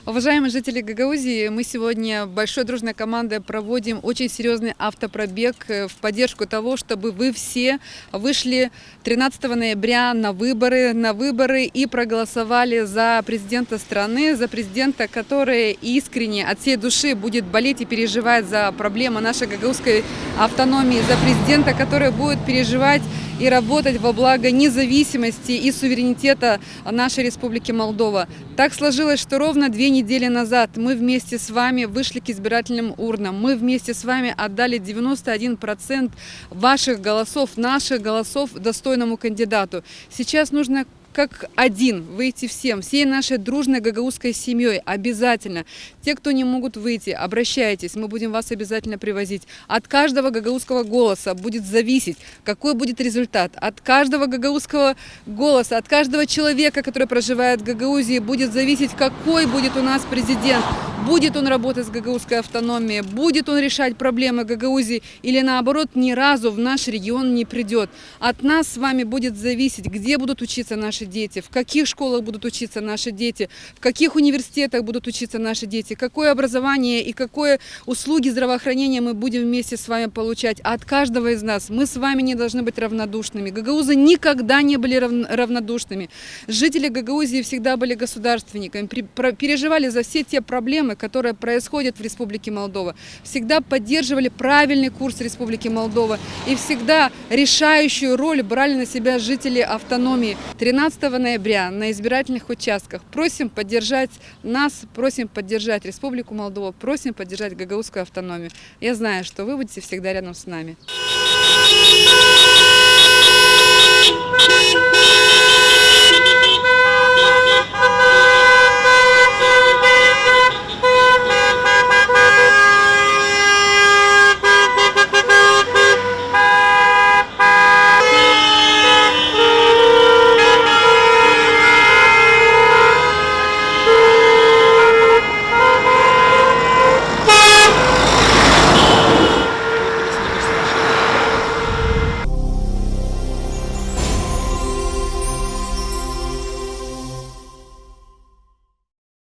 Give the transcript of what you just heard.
Уважаемые жители Гагаузии, мы сегодня большой дружной командой проводим очень серьезный автопробег в поддержку того, чтобы вы все вышли 13 ноября на выборы и проголосовали за президента страны, за президента, который искренне от всей души будет болеть и переживать за проблемы нашей гагаузской автономии, за президента, который будет переживать и работать во благо независимости и суверенитета нашей Республики Молдова. Так сложилось, что ровно 2 недели назад мы вместе с вами вышли к избирательным урнам. Мы вместе с вами отдали 91% ваших голосов, наших голосов достойному кандидату. Сейчас нужно как один выйти всей нашей дружной гагаузской семьей обязательно. Те, кто не могут выйти, обращайтесь, мы будем вас обязательно привозить. От каждого гагаузского голоса будет зависеть, какой будет результат. От каждого гагаузского голоса, от каждого человека, который проживает в Гагаузии, будет зависеть, какой будет у нас президент. Будет он работать с гагаузской автономией, будет он решать проблемы Гагаузии или наоборот ни разу в наш регион не придет. От нас с вами будет зависеть, где будут учиться наши дети, в каких школах будут учиться наши дети, в каких университетах будут учиться наши дети, какое образование и какие услуги здравоохранения мы будем вместе с вами получать. От каждого из нас мы с вами не должны быть равнодушными. Гагаузы никогда не были равнодушными. Жители Гагаузии всегда были государственниками, переживали за все те проблемы, которые происходят в Республике Молдова, всегда поддерживали правильный курс Республики Молдова и всегда решающую роль брали на себя жители автономии. 13 ноября на избирательных участках просим поддержать нас, просим поддержать Республику Молдова, просим поддержать гагаузскую автономию. Я знаю, что вы будете всегда рядом с нами.